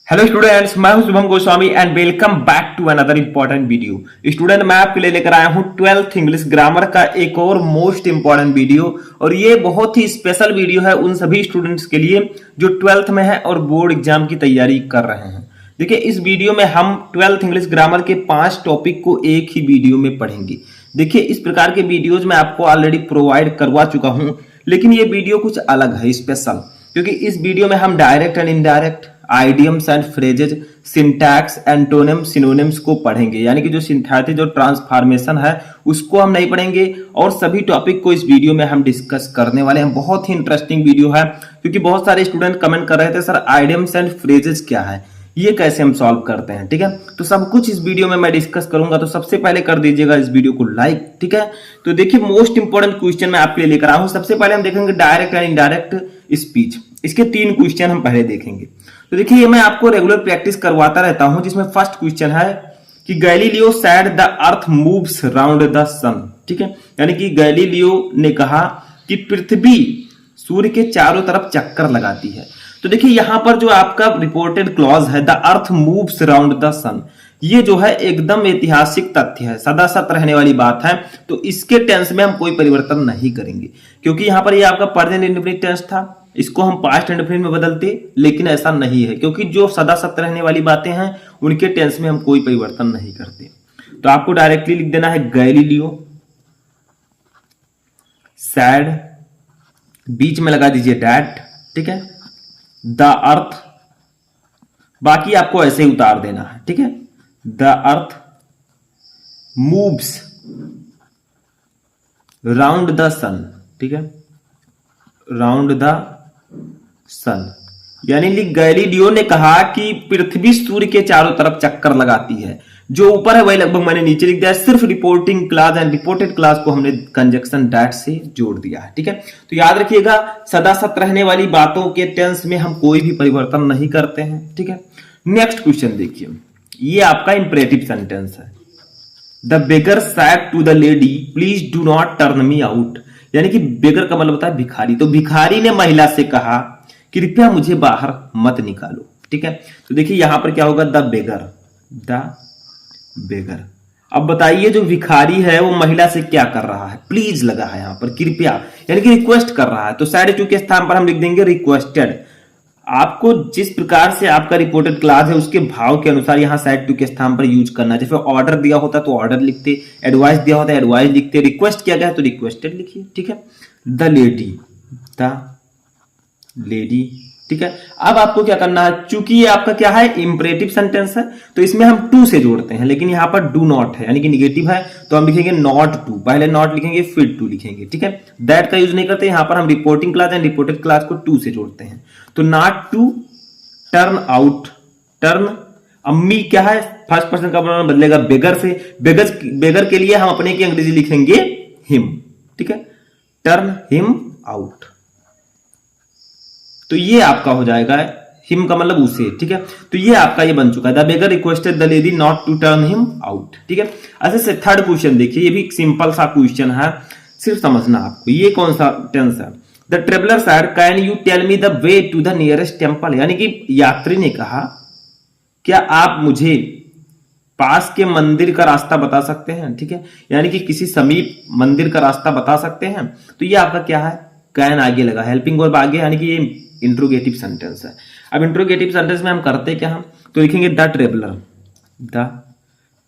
Hello students, मैं हूं Shubham Goswami and welcome back to another important video. Student, मैं आपके लिए लेकर आया हूं 12th इंग्लिश ग्रामर का एक और मोस्ट इंपॉर्टेंट वीडियो। और ये बहुत ही स्पेशल वीडियो है उन सभी स्टूडेंट्स के लिए जो 12th में है और बोर्ड एग्जाम की तैयारी कर रहे हैं। देखिए, इस वीडियो में हम 12th इंग्लिश ग्रामर के 5 टॉपिक को एक ही वीडियो में पढ़ेंगे। देखिए, इस प्रकार के वीडियोज मैं आपको ऑलरेडी प्रोवाइड करवा चुका हूं, लेकिन ये वीडियो कुछ अलग है, स्पेशल, क्योंकि इस वीडियो में हम direct and indirect idioms and phrases, syntax, antonym, synonyms को पढ़ेंगे। यानी कि जो सिंथेसिस और ट्रांसफॉर्मेशन है उसको हम नहीं पढ़ेंगे, और सभी टॉपिक को इस वीडियो में हम डिस्कस करने वाले हैं। बहुत ही इंटरेस्टिंग वीडियो है, क्योंकि बहुत सारे स्टूडेंट कमेंट कर रहे थे सर आइडियम्स एंड फ्रेजेज क्या है, ये कैसे हम सॉल्व करते हैं। ठीक है, तो सब कुछ इस वीडियो में मैं डिस्कस करूंगा। तो सबसे पहले कर दीजिएगा इस वीडियो को लाइक। ठीक है, तो देखिए, मोस्ट इंपोर्टेंट क्वेश्चन मैं आपके लिए लेकर आया हूं। सबसे पहले हम देखेंगे डायरेक्ट एंड इनडायरेक्ट स्पीच। इसके 3 क्वेश्चन हम पहले देखेंगे। तो देखिए, ये मैं आपको रेगुलर प्रैक्टिस करवाता रहता हूं, जिसमें फर्स्ट क्वेश्चन है कि Galileo said the earth moves round the sun. ठीक है, यानी कि गैलीलियो ने कहा कि पृथ्वी सूर्य के चारों तरफ चक्कर लगाती है। तो देखिए, यहां पर जो आपका रिपोर्टेड क्लॉज है the earth moves round the sun, ये जो है एकदम ऐतिहासिक तथ्य है, सदा सत्य रहने वाली बात है। तो इसके टेंस में हम कोई परिवर्तन नहीं करेंगे, क्योंकि यहां पर ये आपका प्रेजेंट इंडेफिनिट टेंस था, इसको हम पास्ट इंडेफिनिट में बदलते, लेकिन ऐसा नहीं है, क्योंकि जो सदा सत्य रहने वाली बातें हैं उनके टेंस में हम कोई परिवर्तन नहीं करते। तो आपको डायरेक्टली लिख देना है गैलीलियो सैड, बीच में लगा दीजिए डैट। ठीक है, द अर्थ, बाकी आपको ऐसे ही उतार देना है। ठीक है, the earth moves round the sun. ठीक है, राउंड द सन, यानी गैलीलियो ने कहा कि पृथ्वी सूर्य के चारों तरफ चक्कर लगाती है। जो ऊपर है वही लगभग मैंने नीचे लिख दिया है, सिर्फ reporting clause and reported clause को हमने कंजक्शन दैट से जोड़ दिया है। ठीक है, तो याद रखिएगा, सदा सत्य रहने वाली बातों के टेंस में हम कोई भी परिवर्तन नहीं करते हैं। ठीक है, नेक्स्ट क्वेश्चन देखिए, ये आपका इंपरेटिव सेंटेंस है। The beggar said to the lady please do not turn me out. यानी कि बेगर का मतलब होता है भिखारी। तो भिखारी ने महिला से कहा कृपया मुझे बाहर मत निकालो। ठीक है, तो देखिए यहां पर क्या होगा, द बेगर, द बेगर। अब बताइए, जो भिखारी है वो महिला से क्या कर रहा है, प्लीज लगा है यहां पर, कृपया, यानी कि रिक्वेस्ट कर रहा है। तो सैड टू के स्थान पर हम लिख देंगे रिक्वेस्टेड। आपको जिस प्रकार से आपका रिपोर्टेड क्लास है उसके भाव के अनुसार यहां सैड टू के स्थान पर यूज करना है। जैसे ऑर्डर दिया होता तो ऑर्डर लिखते, एडवाइस दिया होता एडवाइस लिखते, रिक्वेस्ट किया गया तो रिक्वेस्टेड लिखिए। ठीक है, द लेडी, द लेडी। ठीक है, अब आपको क्या करना है, चूंकि ये आपका क्या है, इंपरेटिव सेंटेंस है, तो इसमें हम टू से जोड़ते हैं, लेकिन यहां पर डू नॉट है, यानी कि निगेटिव है, तो हम लिखेंगे नॉट टू। पहले नॉट लिखेंगे फिर टू लिखेंगे। ठीक है, दैट का यूज नहीं करते, यहां पर हम reporting clause and reported clause को टू से जोड़ते हैं। तो not to turn out, turn, अम्मी क्या है, फर्स्ट पर्सन का प्रोनाउन बदलेगा बेगर से। बेगर के लिए हम अपने की अंग्रेजी लिखेंगे हिम। ठीक है, टर्न हिम आउट, तो ये आपका हो जाएगा, हिम का मतलब उसे। ठीक है, तो ये आपका ये बन चुका है, the beggar requested the lady not to turn him out. ठीक है, ऐसे से थर्ड क्वेश्चन देखिए, ये भी सिंपल सा क्वेश्चन है, सिर्फ समझना आपको ये कौन सा टेंस है। The traveller said can you tell me the way to the nearest temple. यानी कि यात्री ने कहा क्या आप मुझे पास के मंदिर का रास्ता बता सकते हैं। ठीक है, यानी कि किसी समीप मंदिर का रास्ता बता सकते हैं। तो ये आपका क्या है, कैन आगे लगा, हेल्पिंग वर्ब आगे, यानी कि ये इंट्रोगेटिव सेंटेंस है। अब इंट्रोगेटिव सेंटेंस में हम करते क्या, हम तो लिखेंगे द ट्रेवलर, द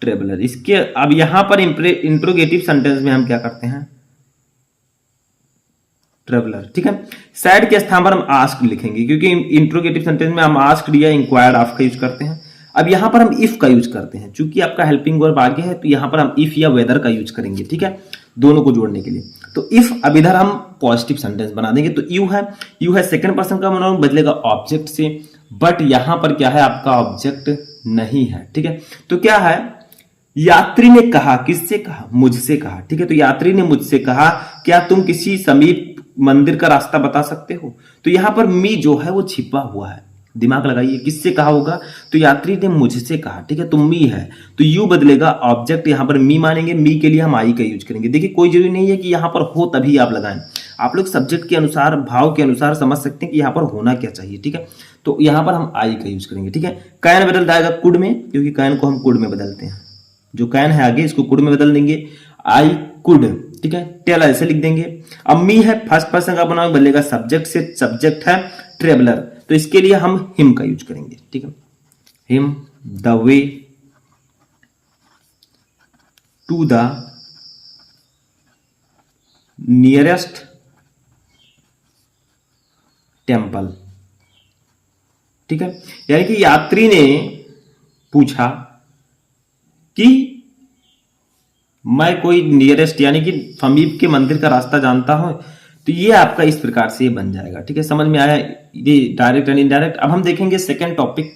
ट्रेवलर। इसके अब यहां पर इंट्रोगेटिव सेंटेंस में हम क्या करते हैं, ट्रेवलर। ठीक है, सैड के स्थान पर हम आस्क्ड लिखेंगे, क्योंकि इंट्रोगेटिव सेंटेंस में हम आस्क्ड या इंक्वायर्ड ऑफ का यूज करते हैं। अब यहां पर हम इफ का यूज करते हैं, चूंकि आपका हेल्पिंग वर्ब आगे है, तो यहां पर हम इफ या वेदर का यूज करेंगे। ठीक है, दोनों को जोड़ने के लिए। तो इफ, अब इधर हम पॉजिटिव सेंटेंस बना देंगे। तो यू है सेकंड पर्सन का प्रोनाउन, बदलेगा ऑब्जेक्ट से, बट यहां पर क्या है, आपका ऑब्जेक्ट नहीं है। ठीक है, तो क्या है, यात्री ने कहा, किससे कहा, मुझसे कहा। ठीक है, तो यात्री ने मुझसे कहा क्या तुम किसी समीप मंदिर का रास्ता बता सकते हो। तो यहां पर मी जो है वो छिपा हुआ है, दिमाग लगाइए, किससे कहा होगा? तो यात्री ने मुझसे कहा, ठीक है, तो मी है तो यू बदलेगा, ऑब्जेक्ट यहाँ पर मी मानेंगे, मी के लिए हम आई का यूज करेंगे। देखिए कोई जरूरी नहीं है कि यहाँ पर हो तभी आप लगाएं, आप लोग सब्जेक्ट के अनुसार, भाव के अनुसार समझ सकते हैं कि यहाँ पर होना क्या चाहिए, ठीक है। तो यहाँ पर हम आई का यूज करेंगे, ठीक है। कैन बदल जाएगा कुड में, क्योंकि कैन को हम कुड में बदलते हैं, जो कैन है आगे इसको कुड में बदल देंगे, आई कुड, ठीक है। टेल ऐसे लिख देंगे। अब मी है फर्स्ट पर्सन का प्रोनाउन बदलेगा सब्जेक्ट से, सब्जेक्ट है ट्रेवलर, तो इसके लिए हम हिम का यूज करेंगे, ठीक है। Him the way to the nearest temple, ठीक है। यानी कि यात्री ने पूछा कि मैं कोई नियरेस्ट यानी कि समीप के मंदिर का रास्ता जानता हूं, तो ये आपका इस प्रकार से बन जाएगा, ठीक है। समझ में आया ये डायरेक्ट एंड इनडायरेक्ट। अब हम देखेंगे सेकंड टॉपिक,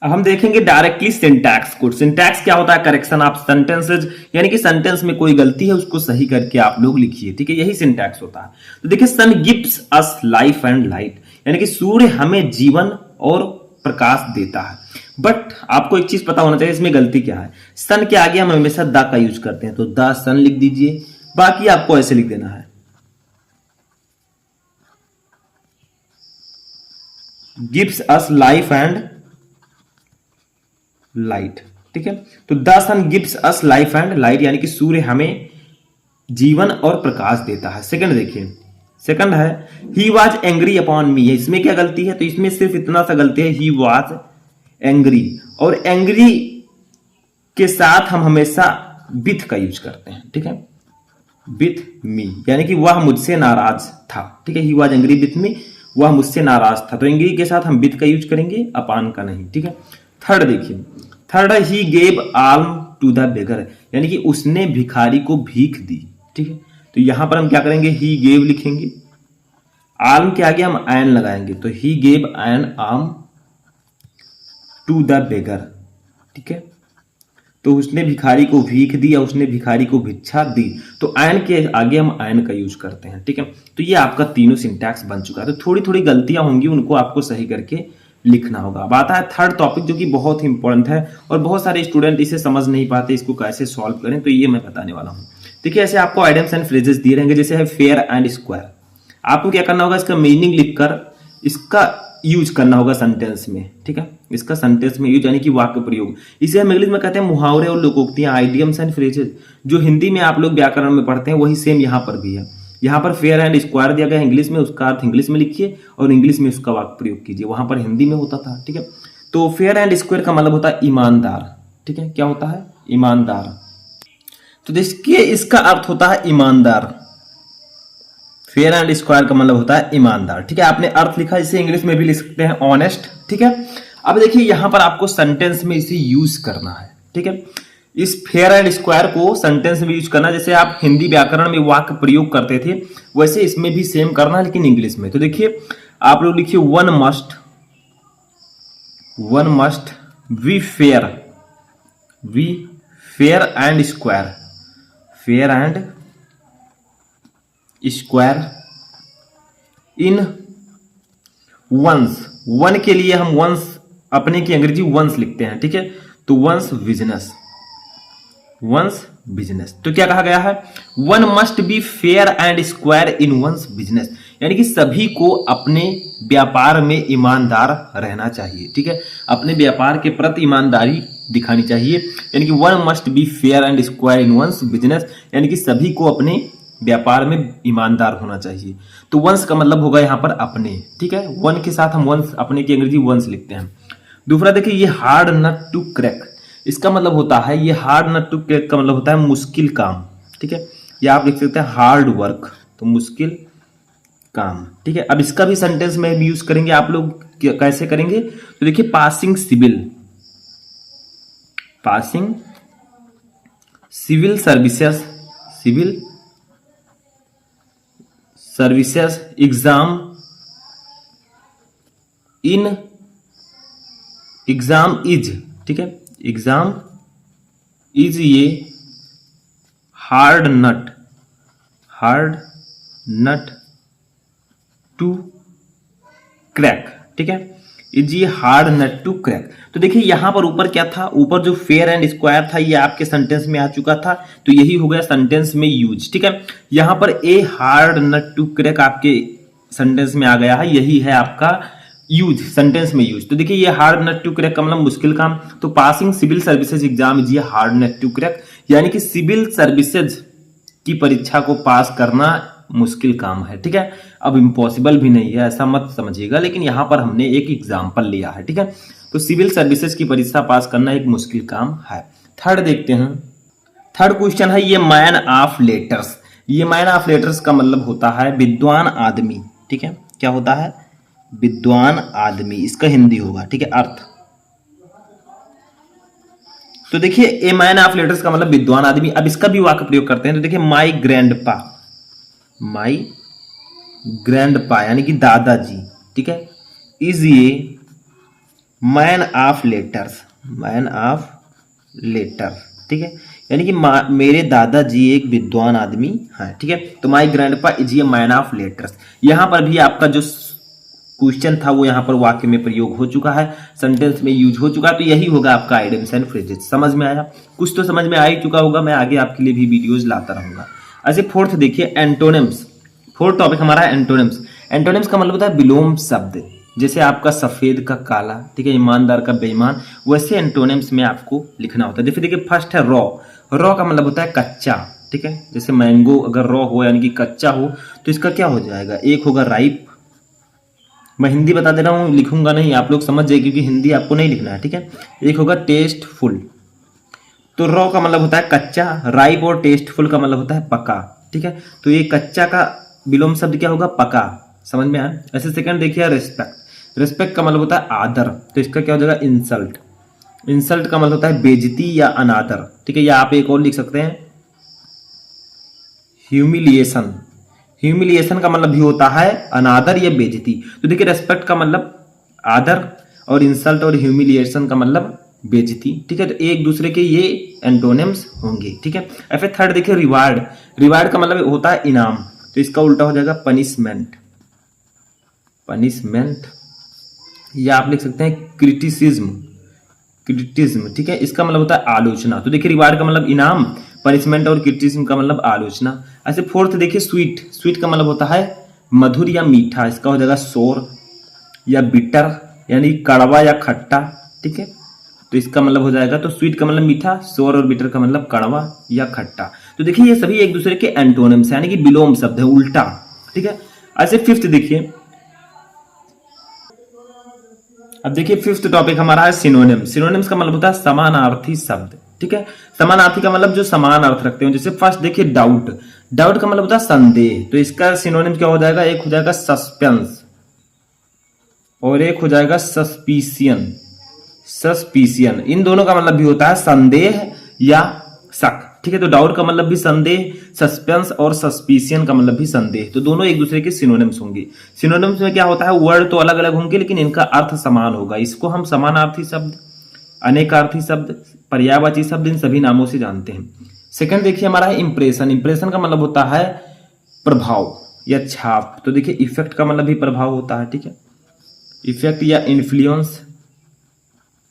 अब हम देखेंगे डायरेक्टली सिंटैक्स कोड। सिंटैक्स क्या होता है? करेक्शन ऑफ सेंटेंसेज, यानी कि सेंटेंस में कोई गलती है उसको सही करके आप लोग लिखिए, ठीक है, यही सिंटैक्स होता है। तो देखिए sun gives us life and light, यानी कि सूर्य हमें जीवन और प्रकाश देता है। बट आपको एक चीज पता होना चाहिए इसमें गलती क्या है। सन के आगे हम हमेशा द का यूज करते हैं, तो द सन लिख दीजिए, बाकी आपको ऐसे लिख देना है, gives us life and light, ठीक है। तो the sun gives us life and light, यानी कि सूर्य हमें जीवन और प्रकाश देता है। सेकंड देखिए, सेकंड है ही वॉज एंग्री अपॉन मी, इसमें क्या गलती है? तो इसमें सिर्फ इतना सा गलती है, ही वॉज एंग्री, और एंग्री के साथ हम हमेशा विथ का यूज करते हैं, ठीक है, विथ मी, यानी कि वह मुझसे नाराज था, ठीक है। He was angry with me, वह मुझसे नाराज था, तो एंग्री के साथ हम विथ का यूज करेंगे, अपान का नहीं, ठीक है। थर्ड देखिए, थर्ड है he gave alms to the beggar, यानी कि उसने भिखारी को भीख दी, ठीक है। तो यहां पर हम क्या करेंगे? ही गेव लिखेंगे, आल्म के आगे हम एन लगाएंगे, तो he gave an alm to the beggar, ठीक है। तो उसने भिखारी को भीख दी या उसने भिखारी को भिक्षा दी, तो एन के आगे हम एन का यूज करते हैं, ठीक है। तो ये आपका तीनों सिंटैक्स बन चुका है। तो थोड़ी थोड़ी गलतियां होंगी, उनको आपको सही करके लिखना होगा। अब आता है थर्ड टॉपिक, जो कि बहुत ही इंपॉर्टेंट है और बहुत सारे स्टूडेंट इसे समझ नहीं पाते, इसको कैसे सॉल्व करें, तो ये मैं बताने वाला हूं। देखिए ऐसे आपको आइडियम्स एंड फ्रेजेस दिए रहेंगे, जैसे है फेयर एंड स्क्वायर, आपको क्या करना होगा? इसका मीनिंग लिखकर इसका यूज करना होगा सेंटेंस में, ठीक है। इसका सेंटेंस में यूज यानी कि वाक्य प्रयोग, इसे हम इंग्लिश में कहते हैं मुहावरे और लोकोक्तियां, आइडियम्स एंड फ्रेजेस। जो हिंदी में आप लोग व्याकरण में पढ़ते हैं वही सेम यहाँ पर भी है। यहाँ पर फेयर एंड स्क्वायर दिया गया इंग्लिश में, उसका अर्थ इंग्लिश में लिखिए और इंग्लिश में उसका वाक्य प्रयोग कीजिए, वहां पर हिंदी में होता था, ठीक है। तो फेयर एंड स्क्वायर का मतलब होता है ईमानदार, ठीक है। क्या होता है? ईमानदार। तो देखिए इसका अर्थ होता है ईमानदार, फेयर एंड स्क्वायर का मतलब होता है ईमानदार, ठीक है। आपने अर्थ लिखा, इसे इंग्लिश में भी लिख सकते हैं ऑनेस्ट, ठीक है। अब देखिए यहां पर आपको सेंटेंस में इसे यूज करना है, ठीक है। इस फेयर एंड स्क्वायर को सेंटेंस में यूज करना, जैसे आप हिंदी व्याकरण में वाक्य प्रयोग करते थे वैसे इसमें भी सेम करना है, लेकिन इंग्लिश में। तो देखिए आप लोग लिखिए one must be fair and square, fair and square in one's, one के लिए हम वंस अपने की अंग्रेजी वंस लिखते हैं, ठीक है। तो वंस बिजनेस, तो क्या कहा गया है? One must be fair and square in one's business, यानी कि सभी को अपने व्यापार में ईमानदार रहना चाहिए, ठीक है। अपने व्यापार के प्रति ईमानदारी दिखानी चाहिए, यानी कि one must be fair and square in one's business, यानी कि सभी को अपने व्यापार में ईमानदार होना चाहिए। तो वंस का मतलब होगा यहाँ पर अपने, ठीक है। वन के साथ हम वंस अपने की अंग्रेजी वंस लिखते हैं। दूसरा देखिए ये हार्ड नट टू क्रैक, इसका मतलब होता है, ये हार्ड नट टू क्रैक का मतलब होता है मुश्किल काम, ठीक है। या आप लिख सकते हैं हार्ड वर्क, तो मुश्किल काम, ठीक है। अब इसका भी सेंटेंस में यूज करेंगे, आप लोग कैसे करेंगे? तो देखिए passing civil services exam is, ठीक है। एग्जाम इज ये हार्ड नट टू क्रैक, ठीक है। इज ये हार्ड नट टू क्रैक। तो देखिए यहाँ पर ऊपर क्या था, ऊपर जो फेयर एंड स्क्वायर था ये आपके सेंटेंस में आ चुका था, तो यही हो गया सेंटेंस में यूज। ठीक है, यहाँ पर a hard nut to crack आपके सेंटेंस में आ गया है, यही है आपका यूज, सेंटेंस में यूज। तो देखिए ये हार्ड नट टू क्रैक का मतलब मुश्किल काम, तो passing civil services exam is ये हार्ड नट टू क्रैक, यानी कि सिविल सर्विसेज की परीक्षा को पास करना मुश्किल काम है। ठीक है, अब इम्पॉसिबल भी नहीं है ऐसा मत समझिएगा, लेकिन यहाँ पर हमने एक एग्जाम्पल लिया है। ठीक है, तो सिविल सर्विसेज की परीक्षा पास करना एक मुश्किल काम है। थर्ड देखते हैं, थर्ड क्वेश्चन है ये मैन ऑफ लेटर्स। ये मैन ऑफ लेटर्स का मतलब होता है विद्वान आदमी। ठीक है, क्या होता है, विद्वान आदमी, इसका हिंदी होगा। ठीक है, अर्थ। तो देखिए ए मैन ऑफ लेटर्स का मतलब विद्वान आदमी। अब इसका भी वाक्य प्रयोग करते हैं, तो देखिए माई ग्रैंडपा, माई ग्रैंडपा यानी कि दादाजी, ठीक है, इज ये man of letters, man of letter. ठीक है, यानी कि मेरे दादाजी एक विद्वान आदमी हैं। ठीक है, तो माई ग्रैंडपा इज ये मैन ऑफ लेटर्स। यहां पर भी आपका जो क्वेश्चन था वो यहाँ पर वाक्य में प्रयोग हो चुका है, सेंटेंस में यूज हो चुका है, तो यही होगा आपका आइडियम्स एंड फ्रेजेस। समझ में आया, कुछ तो समझ में आ ही चुका होगा, मैं आगे आपके लिए भी वीडियोज लाता रहूंगा। ऐसे फोर्थ देखिए एंटोनिम्स, फोर्थ टॉपिक हमारा है एंटोनिम्स। एंटोनिम्स का मतलब होता है विलोम शब्द, जैसे आपका सफेद का काला, ठीक है, ईमानदार का बेईमान, वैसे एंटोनिम्स में आपको लिखना होता है। जैसे देखिए फर्स्ट है रॉ, रॉ का मतलब होता है कच्चा। ठीक है, जैसे मैंगो अगर रॉ हो यानी कि कच्चा हो तो इसका क्या हो जाएगा, एक होगा राइप। मैं हिंदी बता दे रहा हूँ, लिखूंगा नहीं, आप लोग समझ जाए क्योंकि हिंदी आपको नहीं लिखना है। ठीक है, एक होगा टेस्टफुल। तो रॉ का मतलब होता है कच्चा, राइप और टेस्टफुल का मतलब होता है पका। ठीक है, तो ये कच्चा का विलोम शब्द क्या होगा, पका। समझ में आया। ऐसे सेकंड देखिए रेस्पेक्ट, रेस्पेक्ट का मतलब होता है आदर, तो इसका क्या हो जाएगा इंसल्ट। इंसल्ट का मतलब होता है बेइज्जती या अनादर। ठीक है, या आप एक और लिख सकते हैं ह्यूमिलिएशन। ह्यूमिलिएशन का मतलब भी होता है अनादर या बेइज्जती। तो देखिए रेस्पेक्ट का मतलब आदर और इंसल्ट और ह्यूमिलिएशन का मतलब बेइज्जती। ठीक है, तो एक दूसरे के ये एंटोनिम्स होंगे। ठीक है, फिर थर्ड देखिए रिवार्ड, रिवार्ड का मतलब होता है इनाम, तो इसका उल्टा हो जाएगा पनिशमेंट, पनिशमेंट। या आप लिख सकते हैं क्रिटिसिज्म, क्रिटिसिज्म। ठीक है, इसका मतलब होता है आलोचना। तो देखिए रिवार्ड का मतलब इनाम, पनिशमेंट और क्रिटिसिज्म का मतलब आलोचना। ऐसे फोर्थ देखिए स्वीट, स्वीट का मतलब होता है मधुर या मीठा, इसका हो जाएगा सोर या बिटर यानी कड़वा या खट्टा। ठीक है, तो इसका मतलब हो जाएगा, तो स्वीट का मतलब मीठा, सोर और बिटर का मतलब कड़वा या खट्टा। तो देखिए ये सभी एक दूसरे के एंटोनिम्स यानी कि विलोम शब्द है, उल्टा। ठीक है, ऐसे फिफ्थ देखिए, अब देखिए फिफ्थ टॉपिक हमारा है सिनोनिम। सिनोनिम्स का मतलब होता है समानार्थी शब्द। ठीक है, समानार्थी का मतलब जो समान अर्थ रखते हो। जैसे फर्स्ट देखिए डाउट, डाउट का मतलब होता है संदेह, तो इसका सिनोनिम क्या हो जाएगा, एक हो जाएगा सस्पेंस और एक हो जाएगा सस्पिशियन, सस्पिशियन। इन दोनों का मतलब भी होता है संदेह या शक। ठीक है, तो डाउट का मतलब भी संदेह, सस्पेंस और सस्पिशियन का मतलब भी संदेह, तो दोनों एक दूसरे के सिनोनिम्स होंगे। सिनोनिम्स में क्या होता है, वर्ड तो अलग अलग होंगे लेकिन इनका अर्थ समान होगा। इसको हम समानार्थी शब्द, अनेकार्थी शब्द, पर्यायवाची शब्द, इन सभी नामों से जानते हैं। सेकंड देखिए हमारा है इंप्रेशन। इंप्रेशन का मतलब होता है प्रभाव या छाप, तो देखिए इफेक्ट का मतलब भी प्रभाव होता है। ठीक है, इफेक्ट या इन्फ्लुएंस,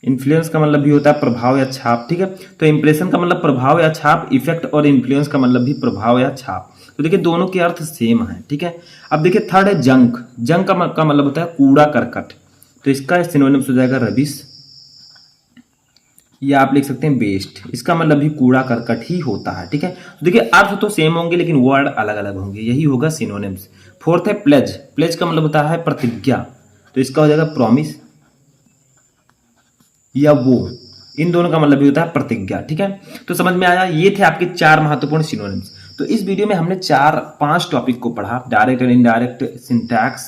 इन्फ्लुएंस का मतलब भी होता है प्रभाव या छाप। ठीक है, तो इंप्रेशन का मतलब प्रभाव या छाप, इफेक्ट और इन्फ्लुएंस का मतलब भी प्रभाव या छाप। तो देखिए दोनों के अर्थ सेम है। ठीक है, अब देखिए थर्ड है जंक। जंक का मतलब होता है कूड़ा करकट, तो इसका सिनोनिम्स हो जाएगा रबिश या आप लिख सकते हैं वेस्ट। इसका मतलब भी कूड़ा करकट ही होता है। ठीक है, तो देखिए अर्थ तो सेम होंगे लेकिन वर्ड अलग अलग होंगे, यही होगा सिनोनिम्स। फोर्थ है प्लेज। प्लेज का मतलब होता है प्रतिज्ञा, तो इसका हो जाएगा प्रॉमिस या वो। इन दोनों का मतलब भी होता है प्रतिज्ञा। ठीक है, तो समझ में आया, ये थे आपके 4 महत्वपूर्ण सिनोनिम्स। तो इस वीडियो में हमने 5 टॉपिक को पढ़ा, direct and indirect, syntax,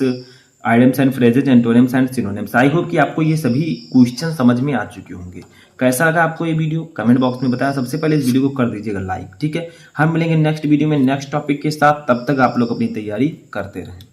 idioms and phrases, antonyms and synonyms. I hope कि आपको ये सभी क्वेश्चन समझ में आ चुके होंगे। कैसा लगा आपको ये वीडियो कमेंट बॉक्स में बताया। सबसे पहले इस वीडियो को कर दीजिएगा लाइक। ठीक है, हम मिलेंगे नेक्स्ट वीडियो में नेक्स्ट टॉपिक के साथ, तब तक आप लोग अपनी तैयारी करते रहें।